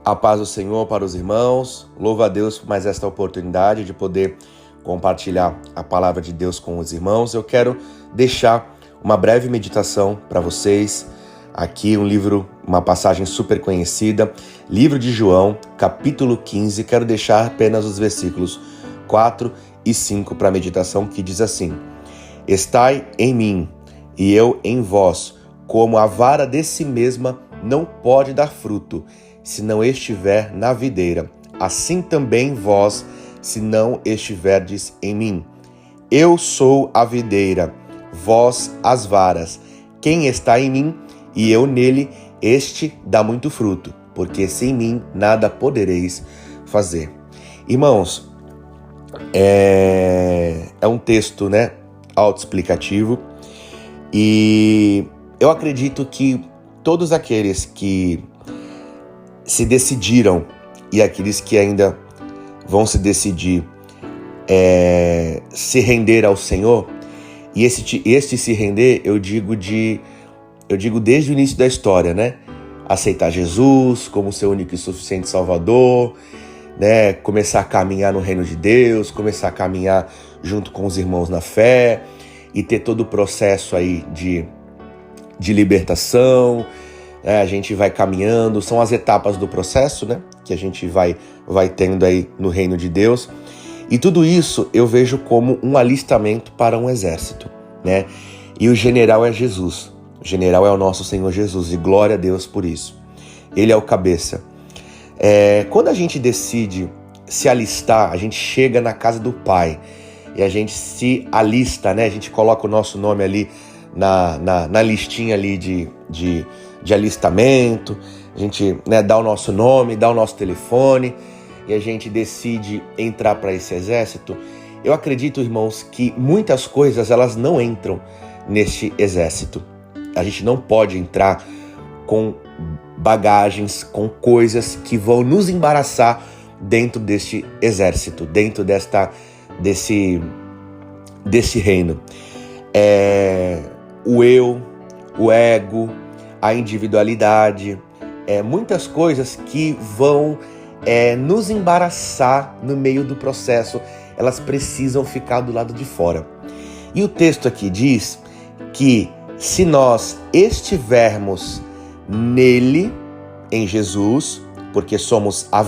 A paz do Senhor para os irmãos. Louvo a Deus por mais esta oportunidade de poder compartilhar a palavra de Deus com os irmãos. Eu quero deixar uma breve meditação para vocês. Aqui um livro, uma passagem super conhecida, livro de João, capítulo 15. Quero deixar apenas os versículos 4 e 5 para a meditação, que diz assim: Estai em mim e eu em vós, como a vara de si mesma não pode dar fruto, se não estiver na videira, assim também vós, se não estiverdes em mim. Eu sou a videira, vós as varas. Quem está em mim e eu nele, este dá muito fruto, porque sem mim nada podereis fazer. Irmãos, é um texto, autoexplicativo, e eu acredito que todos aqueles que se decidiram e aqueles que ainda vão se decidir se render ao Senhor, e este se render, eu digo desde o início da história, aceitar Jesus como seu único e suficiente Salvador, começar a caminhar no reino de Deus, começar a caminhar junto com os irmãos na fé e ter todo o processo aí de libertação. A gente vai caminhando, são as etapas do processo, que a gente vai tendo aí no reino de Deus. E tudo isso eu vejo como um alistamento para um exército, E o general é Jesus, o general é o nosso Senhor Jesus, e glória a Deus por isso. Ele é o cabeça. Quando a gente decide se alistar, a gente chega na casa do Pai e a gente se alista, A gente coloca o nosso nome ali na listinha ali de alistamento, a gente dá o nosso nome, dá o nosso telefone e a gente decide entrar para esse exército. Eu acredito, irmãos, que muitas coisas elas não entram neste exército. A gente não pode entrar com bagagens, com coisas que vão nos embaraçar dentro deste exército, dentro desse reino. O eu, o ego, a individualidade, muitas coisas que vão nos embaraçar no meio do processo, elas precisam ficar do lado de fora. E o texto aqui diz que se nós estivermos nele, em Jesus, porque somos a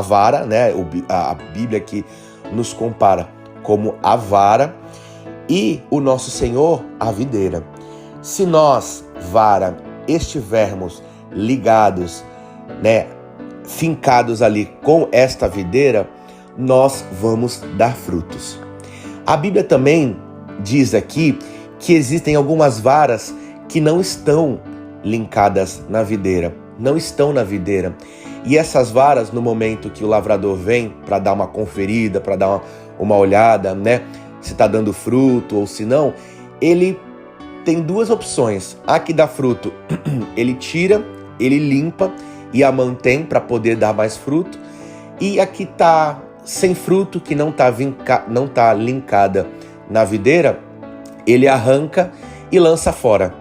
vara, a Bíblia aqui nos compara como a vara, e o nosso Senhor, a videira. Se nós, vara, estivermos ligados, fincados ali com esta videira, nós vamos dar frutos. A Bíblia também diz aqui que existem algumas varas que não estão linkadas na videira, não estão na videira. E essas varas, no momento que o lavrador vem para dar uma conferida, para dar uma olhada, se está dando fruto ou se não, ele tem duas opções. A que dá fruto, ele tira, ele limpa e a mantém para poder dar mais fruto. E a que está sem fruto, que não está linkada na videira, ele arranca e lança fora,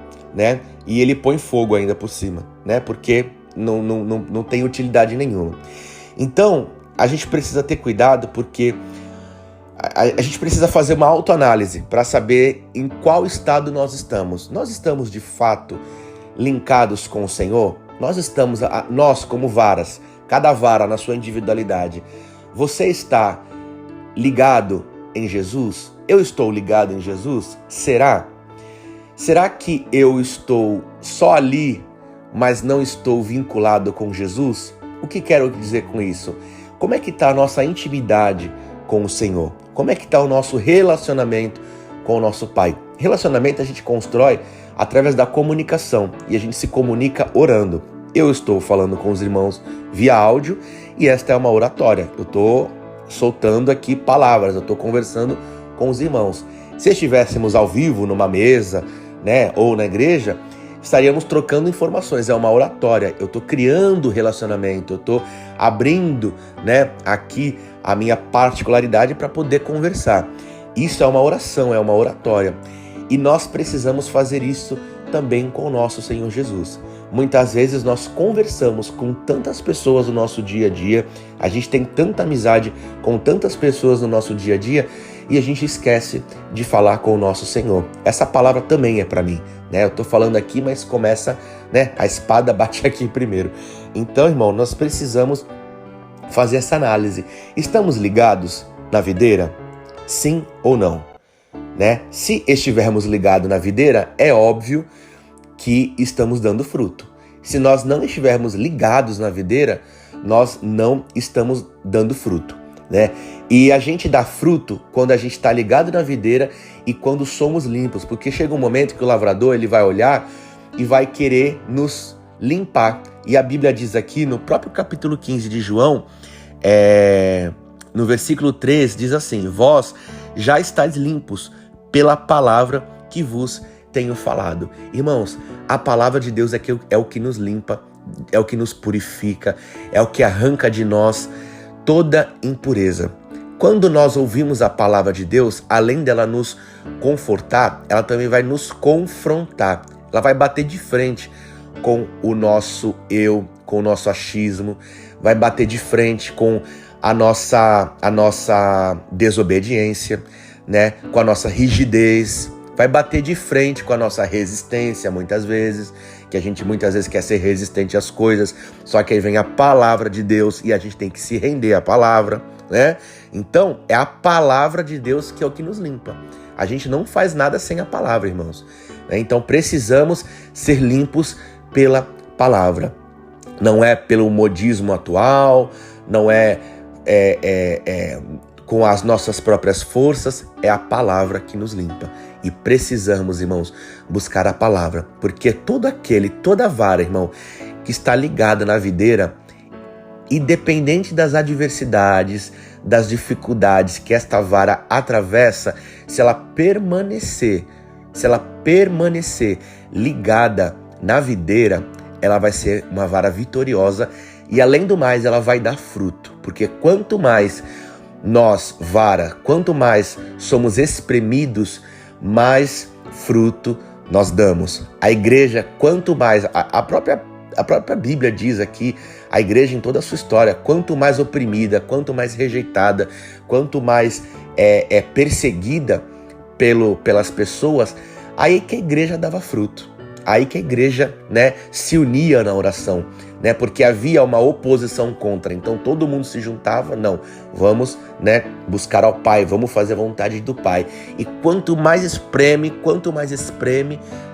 E ele põe fogo ainda por cima, Porque não tem utilidade nenhuma. Então, a gente precisa ter cuidado, porque a gente precisa fazer uma autoanálise para saber em qual estado nós estamos. Nós estamos, de fato, linkados com o Senhor? Nós como varas, cada vara na sua individualidade. Você está ligado em Jesus? Eu estou ligado em Jesus? Será? Será que eu estou só ali, mas não estou vinculado com Jesus? O que quero dizer com isso? Como é que está a nossa intimidade com o Senhor? Como é que está o nosso relacionamento com o nosso Pai? Relacionamento a gente constrói através da comunicação, e a gente se comunica orando. Eu estou falando com os irmãos via áudio e esta é uma oratória. Eu estou soltando aqui palavras, eu estou conversando com os irmãos. Se estivéssemos ao vivo numa mesa, ou na igreja, estaríamos trocando informações. É uma oratória. Eu estou criando relacionamento, eu estou abrindo, aqui a minha particularidade para poder conversar. Isso é uma oração, é uma oratória. E nós precisamos fazer isso também com o nosso Senhor Jesus. muitas vezes nós conversamos com tantas pessoas no nosso dia a dia, a gente tem tanta amizade com tantas pessoas no nosso dia a dia e a gente esquece de falar com o nosso Senhor. Essa palavra também é para mim, né? Eu tô falando aqui, mas começa, né? A espada bate aqui primeiro. Então, irmão, nós precisamos fazer essa análise. Estamos ligados na videira? Sim ou não? Né? Se estivermos ligados na videira, é óbvio que estamos dando fruto. Se nós não estivermos ligados na videira, nós não estamos dando fruto, né? E a gente dá fruto quando a gente está ligado na videira e quando somos limpos, porque chega um momento que o lavrador ele vai olhar e vai querer nos limpar. E a Bíblia diz aqui no próprio capítulo 15 de João, no versículo 3, diz assim: vós já estáis limpos pela palavra que vos tenho falado. Irmãos, a palavra de Deus é o que nos limpa, é o que nos purifica, é o que arranca de nós toda impureza. Quando nós ouvimos a palavra de Deus, além dela nos confortar, ela também vai nos confrontar. Ela vai bater de frente com o nosso eu, com o nosso achismo, vai bater de frente com a nossa desobediência, né? Com a nossa rigidez, vai bater de frente com a nossa resistência muitas vezes, que a gente muitas vezes quer ser resistente às coisas, só que aí vem a palavra de Deus e a gente tem que se render à palavra, né? Então, é a palavra de Deus que é o que nos limpa. A gente não faz nada sem a palavra, irmãos. Então, precisamos ser limpos pela palavra. Não é pelo modismo atual, não é com as nossas próprias forças, é a palavra que nos limpa. E precisamos, irmãos, buscar a palavra, porque toda vara, irmão, que está ligada na videira, independente das adversidades, das dificuldades que esta vara atravessa, se ela permanecer ligada na videira, ela vai ser uma vara vitoriosa e, além do mais, ela vai dar fruto, porque quanto mais quanto mais somos espremidos, mais fruto nós damos. A igreja, quanto mais, a própria Bíblia diz aqui, a igreja em toda a sua história, quanto mais oprimida, quanto mais rejeitada, quanto mais perseguida pelas pessoas, aí que a igreja dava fruto. Aí que a igreja, né, se unia na oração, né, porque havia uma oposição contra. Então todo mundo se juntava, não, vamos, né, buscar ao Pai, vamos fazer a vontade do Pai. E quanto mais espreme,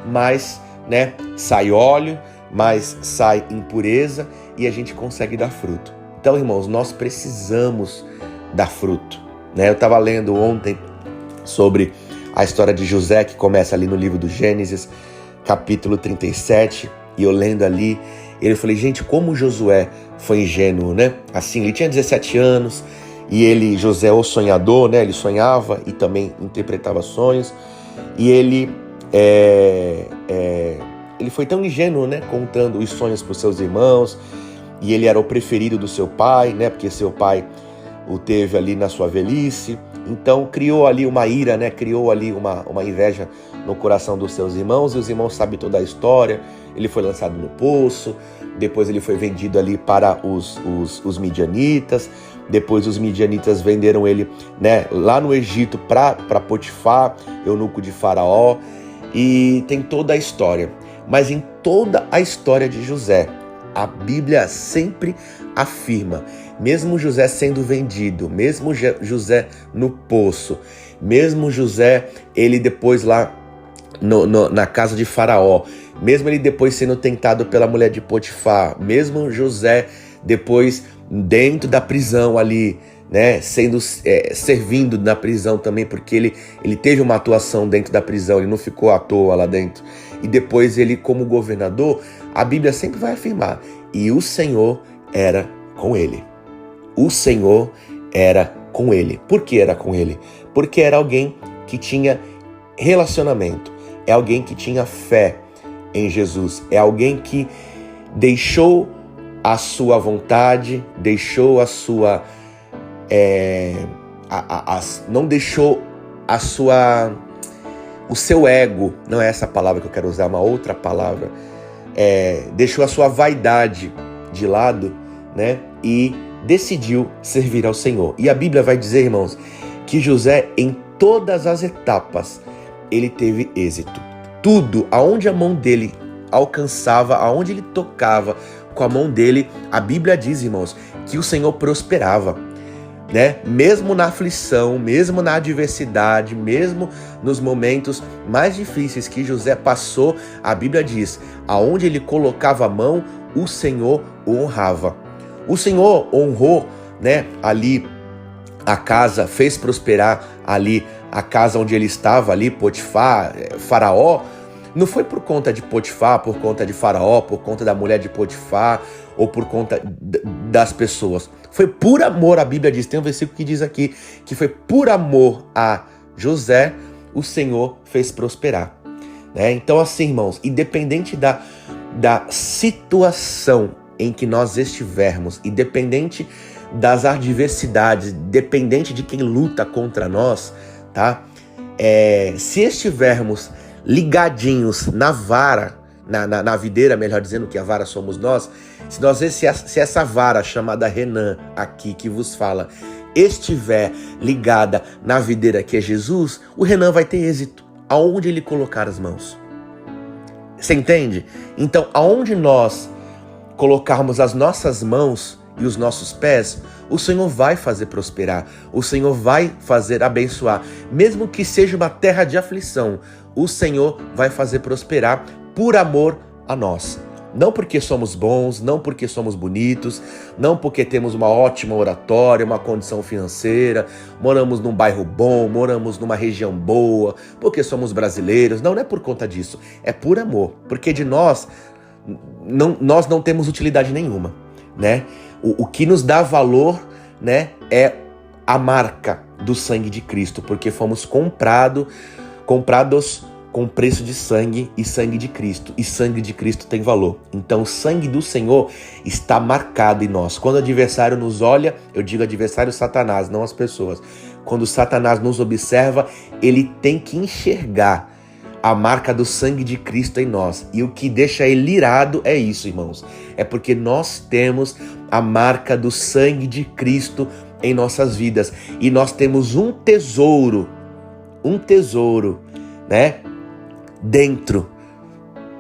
mais, né, sai óleo, mais sai impureza e a gente consegue dar fruto. Então, irmãos, nós precisamos dar fruto, né? Eu estava lendo ontem sobre a história de José, que começa ali no livro do Gênesis, capítulo 37, e eu lendo ali, eu falei, gente, como Josué foi ingênuo, né? Assim, ele tinha 17 anos, e José, o sonhador, né? Ele sonhava e também interpretava sonhos, e ele foi tão ingênuo, né? Contando os sonhos para os seus irmãos, e ele era o preferido do seu pai, né? Porque seu pai o teve ali na sua velhice. Então criou ali uma ira, né? Criou ali uma inveja no coração dos seus irmãos, e os irmãos sabem toda a história. Ele foi lançado no poço, depois ele foi vendido ali para os midianitas, depois os midianitas venderam ele, né, lá no Egito para Potifar, eunuco de Faraó, e tem toda a história. Mas em toda a história de José, a Bíblia sempre afirma, mesmo José sendo vendido, mesmo José no poço, mesmo José, ele depois lá na casa de Faraó, mesmo ele depois sendo tentado pela mulher de Potifar, mesmo José depois dentro da prisão ali, né, servindo na prisão também, porque ele teve uma atuação dentro da prisão, ele não ficou à toa lá dentro, e depois ele como governador, a Bíblia sempre vai afirmar, e o Senhor era com ele. O Senhor era com ele. Por que era com ele? Porque era alguém que tinha relacionamento, é alguém que tinha fé em Jesus, é alguém que deixou a sua vontade, deixou a sua... não deixou o seu ego, não é essa palavra que eu quero usar, é uma outra palavra, deixou a sua vaidade de lado, né? E decidiu servir ao Senhor. E a Bíblia vai dizer, irmãos, que José, em todas as etapas, ele teve êxito. Tudo, aonde a mão dele alcançava, aonde ele tocava com a mão dele, a Bíblia diz, irmãos, que o Senhor prosperava, né? Mesmo na aflição, mesmo na adversidade, mesmo nos momentos mais difíceis que José passou, a Bíblia diz, aonde ele colocava a mão, o Senhor o honrava. O Senhor honrou, né, ali a casa, fez prosperar ali a casa onde ele estava, ali, Potifar, Faraó. Não foi por conta de Potifar, por conta de Faraó, por conta da mulher de Potifar ou por conta das pessoas. Foi por amor, a Bíblia diz, tem um versículo que diz aqui, que foi por amor a José, o Senhor fez prosperar. Né? Então assim, irmãos, independente da situação em que nós estivermos, independente das adversidades, dependente de quem luta contra nós, tá? Se estivermos ligadinhos na vara, na videira, melhor dizendo, que a vara somos nós, se essa vara chamada Renan aqui que vos fala estiver ligada na videira que é Jesus, o Renan vai ter êxito aonde ele colocar as mãos. Você entende? Então, aonde nós colocarmos as nossas mãos e os nossos pés, o Senhor vai fazer prosperar, o Senhor vai fazer abençoar. Mesmo que seja uma terra de aflição, o Senhor vai fazer prosperar por amor a nós. Não porque somos bons, não porque somos bonitos, não porque temos uma ótima oratória, uma condição financeira, moramos num bairro bom, moramos numa região boa, porque somos brasileiros. Não é por conta disso, é por amor, porque de nós não temos utilidade nenhuma, né? O que nos dá valor, né, é a marca do sangue de Cristo, porque fomos comprados com preço de sangue e sangue de Cristo, e sangue de Cristo tem valor. Então o sangue do Senhor está marcado em nós. Quando o adversário nos olha, eu digo adversário Satanás, não as pessoas. Quando Satanás nos observa, ele tem que enxergar a marca do sangue de Cristo em nós. E o que deixa ele irado é isso, irmãos. É porque nós temos a marca do sangue de Cristo em nossas vidas. E nós temos um tesouro, né, dentro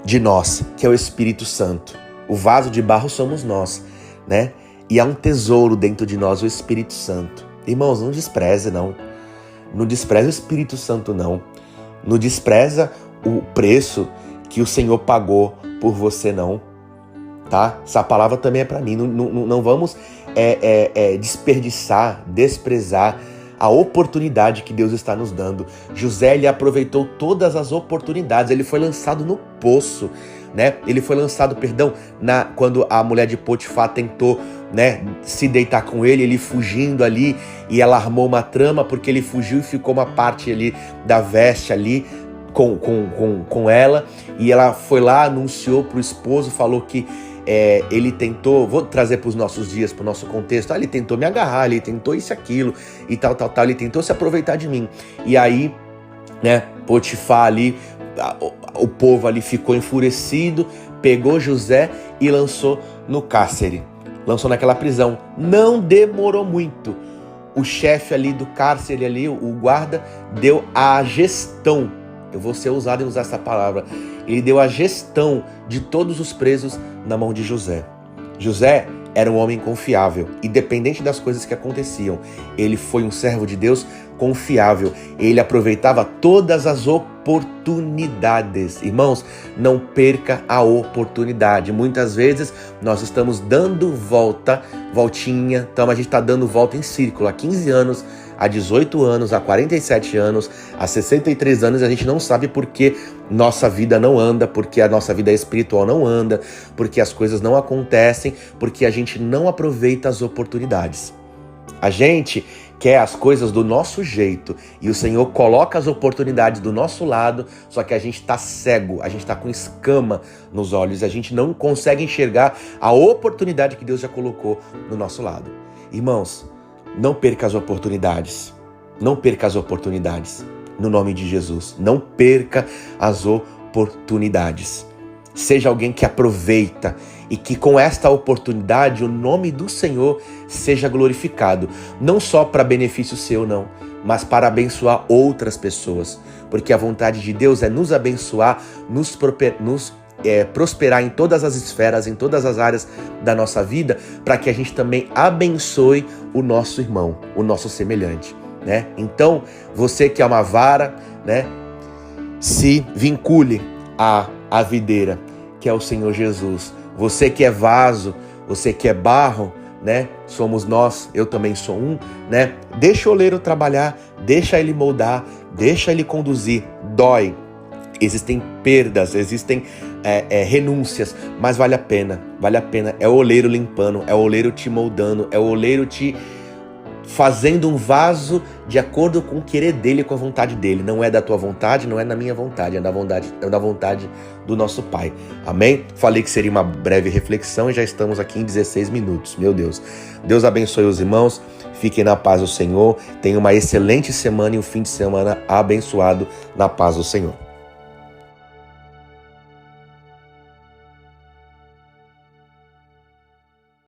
de nós, que é o Espírito Santo. O vaso de barro somos nós, né? E há um tesouro dentro de nós, o Espírito Santo. Irmãos, não despreze, não. Não despreze o Espírito Santo, não. Não despreza o preço que o Senhor pagou por você, não. Tá? Essa palavra também é para mim. Não vamos desperdiçar, desprezar a oportunidade que Deus está nos dando. José, ele aproveitou todas as oportunidades. Ele foi lançado no poço, né? Ele foi lançado, quando a mulher de Potifar tentou, né, se deitar com ele, ele fugindo ali, e ela armou uma trama porque ele fugiu e ficou uma parte ali da veste ali com ela, e ela foi lá, anunciou pro esposo, falou que ele tentou, vou trazer para os nossos dias, para o nosso contexto, ele tentou me agarrar, ele tentou isso e aquilo, e tal, ele tentou se aproveitar de mim. E aí, né, Potifar ali, o povo ali ficou enfurecido, pegou José e lançou no cárcere, lançou naquela prisão. Não demorou muito. O chefe ali do cárcere, ali, o guarda, deu a gestão. Eu vou ser ousado em usar essa palavra. Ele deu a gestão de todos os presos na mão de José. José era um homem confiável, independente das coisas que aconteciam. Ele foi um servo de Deus confiável. Ele aproveitava todas as oportunidades. Irmãos, não perca a oportunidade. Muitas vezes nós estamos dando voltinha, então a gente está dando volta em círculo. Há 15 anos, há 18 anos, há 47 anos, há 63 anos, a gente não sabe por que nossa vida não anda, porque a nossa vida espiritual não anda, porque as coisas não acontecem, porque a gente não aproveita as oportunidades. A gente quer as coisas do nosso jeito e o Senhor coloca as oportunidades do nosso lado, só que a gente está cego, a gente está com escama nos olhos, a gente não consegue enxergar a oportunidade que Deus já colocou no nosso lado. Irmãos, não perca as oportunidades. Não perca as oportunidades. No nome de Jesus. Não perca as oportunidades. seja alguém que aproveita e que com esta oportunidade o nome do Senhor seja glorificado, não só para benefício seu, não, mas para abençoar outras pessoas, porque a vontade de Deus é nos abençoar, nos prosperar em todas as esferas, em todas as áreas da nossa vida, para que a gente também abençoe o nosso irmão, o nosso semelhante, né? Então, você que é uma vara, né, se vincule à videira, que é o Senhor Jesus. Você que é vaso, você que é barro, né? Somos nós, eu também sou um, né? Deixa o oleiro trabalhar, deixa ele moldar, deixa ele conduzir. Dói, existem perdas, existem renúncias, mas vale a pena, vale a pena. É o oleiro limpando, é o oleiro te moldando, é o oleiro te fazendo um vaso de acordo com o querer dele, com a vontade dele. Não é da tua vontade, não é da minha vontade, é da vontade do nosso Pai. Amém? Falei que seria uma breve reflexão e já estamos aqui em 16 minutos. Meu Deus. Deus abençoe os irmãos. Fiquem na paz do Senhor. Tenham uma excelente semana e um fim de semana abençoado na paz do Senhor.